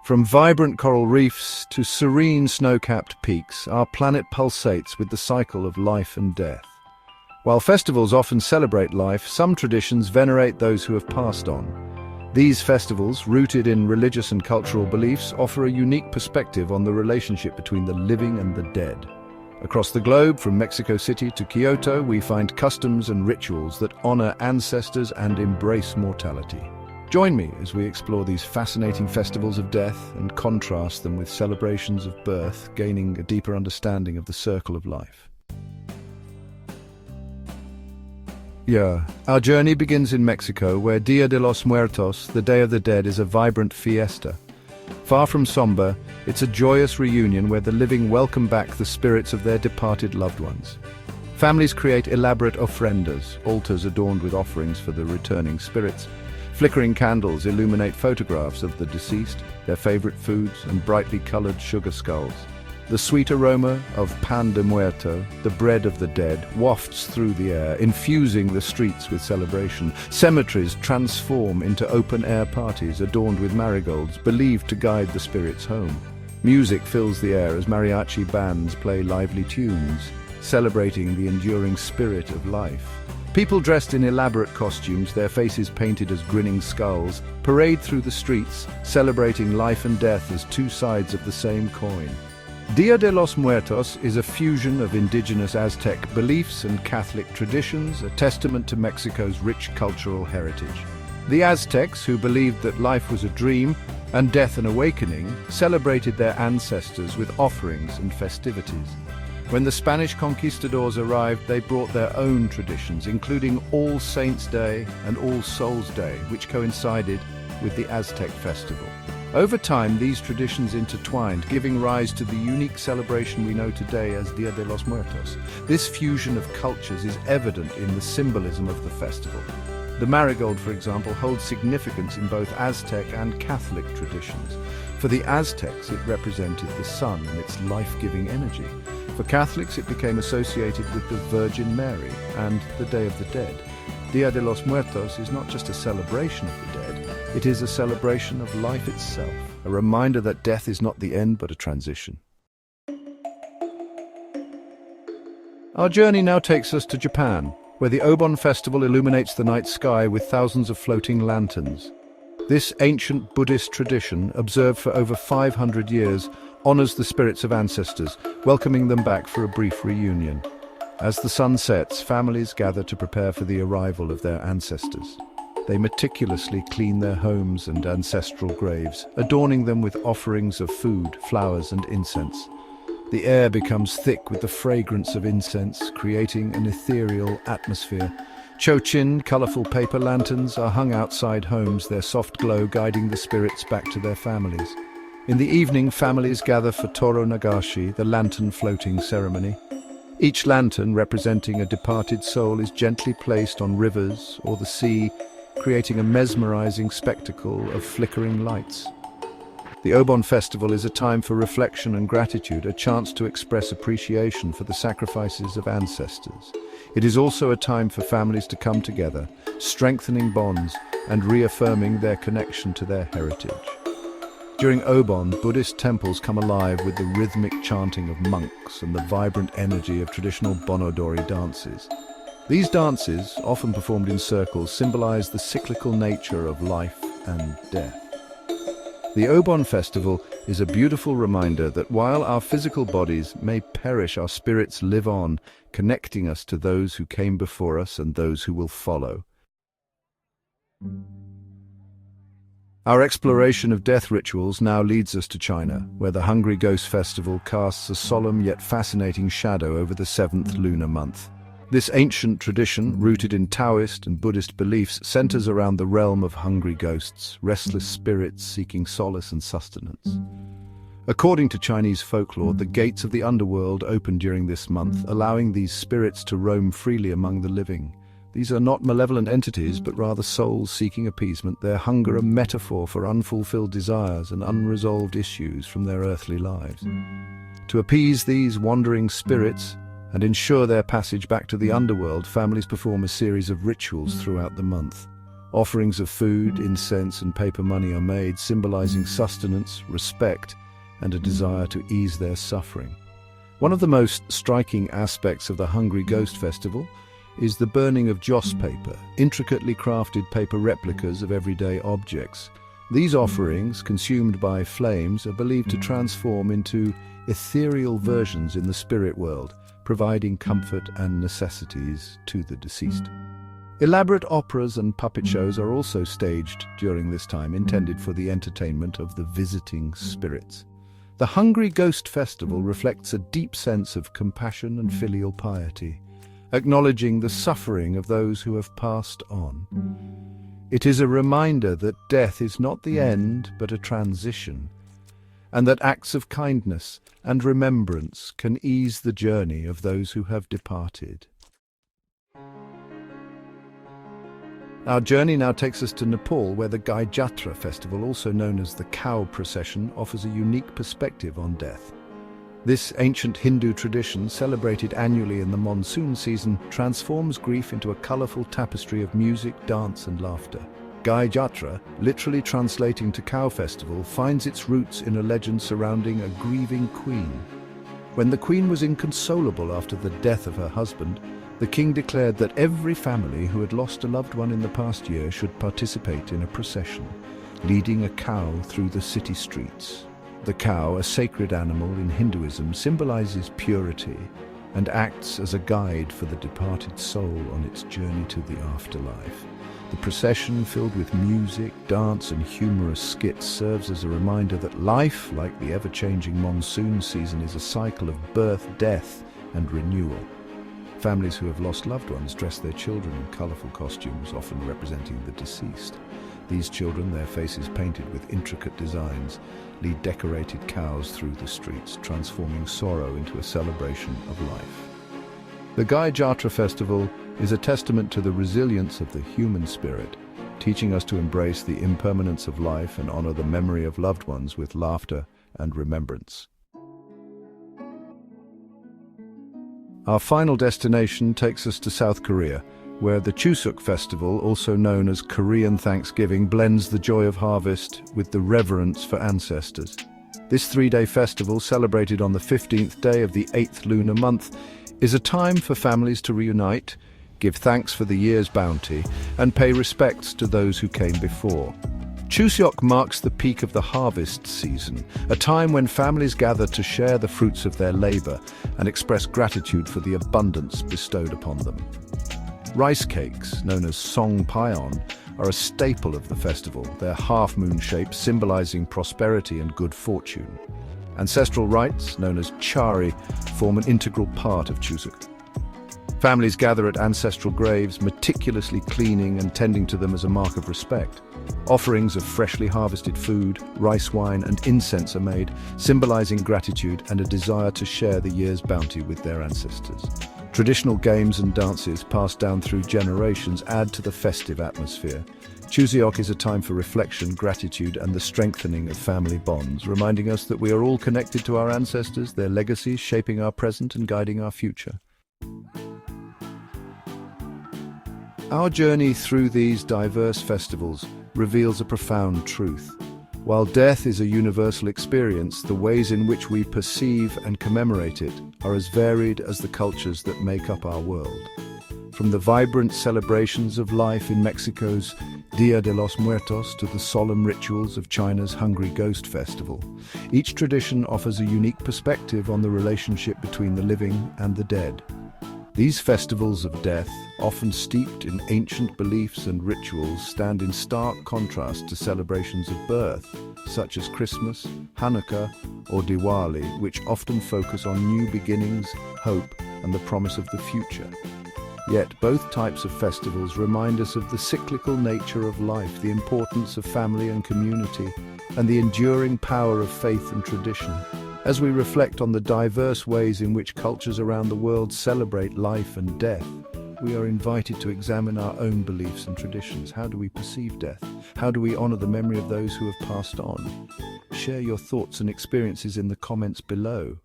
From vibrant coral reefs to serene snow-capped peaks, our planet pulsates with the cycle of life and death. While festivals often celebrate life, some traditions venerate those who have passed on. These festivals, rooted in religious and cultural beliefs, offer a unique perspective on the relationship between the living and the dead. Across the globe, from Mexico City to Kyoto, we find customs and rituals that honor ancestors and embrace mortality. Join me as we explore these fascinating festivals of death and contrast them with celebrations of birth, gaining a deeper understanding of the circle of life. Our journey begins in Mexico, where Dia de los Muertos, the Day of the Dead, is a vibrant fiesta. Far from somber, it's a joyous reunion where the living welcome back the spirits of their departed loved ones. Families create elaborate ofrendas, altars adorned with offerings for the returning spirits. Flickering candles illuminate photographs of the deceased, their favorite foods, and brightly colored sugar skulls. The sweet aroma of pan de muerto, the bread of the dead, wafts through the air, infusing the streets with celebration. Cemeteries transform into open-air parties adorned with marigolds, believed to guide the spirits home. Music fills the air as mariachi bands play lively tunes, celebrating the enduring spirit of life. People dressed in elaborate costumes, their faces painted as grinning skulls, parade through the streets, celebrating life and death as two sides of the same coin. Dia de los Muertos is a fusion of indigenous Aztec beliefs and Catholic traditions, a testament to Mexico's rich cultural heritage. The Aztecs, who believed that life was a dream and death an awakening, celebrated their ancestors with offerings and festivities. When the Spanish conquistadors arrived, they brought their own traditions, including All Saints' Day and All Souls' Day, which coincided with the Aztec festival. Over time, these traditions intertwined, giving rise to the unique celebration we know today as Dia de los Muertos. This fusion of cultures is evident in the symbolism of the festival. The marigold, for example, holds significance in both Aztec and Catholic traditions. For the Aztecs, it represented the sun and its life-giving energy. For Catholics, it became associated with the Virgin Mary and the Day of the Dead. Dia de los Muertos is not just a celebration of the dead, it is a celebration of life itself, a reminder that death is not the end but a transition. Our journey now takes us to Japan, where the Obon Festival illuminates the night sky with thousands of floating lanterns. This ancient Buddhist tradition, observed for over 500 years, honors the spirits of ancestors, welcoming them back for a brief reunion. As the sun sets, families gather to prepare for the arrival of their ancestors. They meticulously clean their homes and ancestral graves, adorning them with offerings of food, flowers, and incense. The air becomes thick with the fragrance of incense, creating an ethereal atmosphere. Chochin, colorful paper lanterns, are hung outside homes, their soft glow guiding the spirits back to their families. In the evening, families gather for Toro Nagashi, the lantern floating ceremony. Each lantern, representing a departed soul, is gently placed on rivers or the sea, creating a mesmerizing spectacle of flickering lights. The Obon Festival is a time for reflection and gratitude, a chance to express appreciation for the sacrifices of ancestors. It is also a time for families to come together, strengthening bonds and reaffirming their connection to their heritage. During Obon, Buddhist temples come alive with the rhythmic chanting of monks and the vibrant energy of traditional Bonodori dances. These dances, often performed in circles, symbolize the cyclical nature of life and death. The Obon Festival is a beautiful reminder that while our physical bodies may perish, our spirits live on, connecting us to those who came before us and those who will follow. Our exploration of death rituals now leads us to China, where the Hungry Ghost Festival casts a solemn yet fascinating shadow over the 7th lunar month. This ancient tradition, rooted in Taoist and Buddhist beliefs, centers around the realm of hungry ghosts, restless spirits seeking solace and sustenance. According to Chinese folklore, the gates of the underworld open during this month, allowing these spirits to roam freely among the living. These are not malevolent entities, but rather souls seeking appeasement, their hunger a metaphor for unfulfilled desires and unresolved issues from their earthly lives. To appease these wandering spirits and ensure their passage back to the underworld, families perform a series of rituals throughout the month. Offerings of food, incense, and paper money are made, symbolizing sustenance, respect, and a desire to ease their suffering. One of the most striking aspects of the Hungry Ghost Festival is the burning of joss paper, intricately crafted paper replicas of everyday objects. These offerings, consumed by flames, are believed to transform into ethereal versions in the spirit world, providing comfort and necessities to the deceased. Elaborate operas and puppet shows are also staged during this time, intended for the entertainment of the visiting spirits. The Hungry Ghost Festival reflects a deep sense of compassion and filial piety, acknowledging the suffering of those who have passed on. It is a reminder that death is not the end, but a transition, and that acts of kindness and remembrance can ease the journey of those who have departed. Our journey now takes us to Nepal, where the Gai Jatra festival, also known as the Cow Procession, offers a unique perspective on death. This ancient Hindu tradition, celebrated annually in the monsoon season, transforms grief into a colorful tapestry of music, dance, and laughter. Gai Jatra, literally translating to Cow Festival, finds its roots in a legend surrounding a grieving queen. When the queen was inconsolable after the death of her husband, the king declared that every family who had lost a loved one in the past year should participate in a procession, leading a cow through the city streets. The cow, a sacred animal in Hinduism, symbolizes purity and acts as a guide for the departed soul on its journey to the afterlife. The procession, filled with music, dance, and humorous skits, serves as a reminder that life, like the ever-changing monsoon season, is a cycle of birth, death, and renewal. Families who have lost loved ones dress their children in colorful costumes, often representing the deceased. These children, their faces painted with intricate designs, lead decorated cows through the streets, transforming sorrow into a celebration of life. The Gai Jatra festival is a testament to the resilience of the human spirit, teaching us to embrace the impermanence of life and honor the memory of loved ones with laughter and remembrance. Our final destination takes us to South Korea, where the Chuseok Festival, also known as Korean Thanksgiving, blends the joy of harvest with the reverence for ancestors. This three-day festival, celebrated on the 15th day of the 8th lunar month, is a time for families to reunite, give thanks for the year's bounty, and pay respects to those who came before. Chuseok marks the peak of the harvest season, a time when families gather to share the fruits of their labor and express gratitude for the abundance bestowed upon them. Rice cakes, known as songpyeon, are a staple of the festival, their half-moon shape symbolizing prosperity and good fortune. Ancestral rites, known as chari, form an integral part of Chuseok. Families gather at ancestral graves, meticulously cleaning and tending to them as a mark of respect. Offerings of freshly harvested food, rice wine, and incense are made, symbolizing gratitude and a desire to share the year's bounty with their ancestors. Traditional games and dances passed down through generations add to the festive atmosphere. Chuseok is a time for reflection, gratitude, and the strengthening of family bonds, reminding us that we are all connected to our ancestors, their legacies shaping our present and guiding our future. Our journey through these diverse festivals reveals a profound truth. While death is a universal experience, the ways in which we perceive and commemorate it are as varied as the cultures that make up our world. From the vibrant celebrations of life in Mexico's Dia de los Muertos to the solemn rituals of China's Hungry Ghost Festival, each tradition offers a unique perspective on the relationship between the living and the dead. These festivals of death, often steeped in ancient beliefs and rituals, stand in stark contrast to celebrations of birth, such as Christmas, Hanukkah, or Diwali, which often focus on new beginnings, hope, and the promise of the future. Yet both types of festivals remind us of the cyclical nature of life, the importance of family and community, and the enduring power of faith and tradition. As we reflect on the diverse ways in which cultures around the world celebrate life and death, we are invited to examine our own beliefs and traditions. How do we perceive death? How do we honor the memory of those who have passed on? Share your thoughts and experiences in the comments below.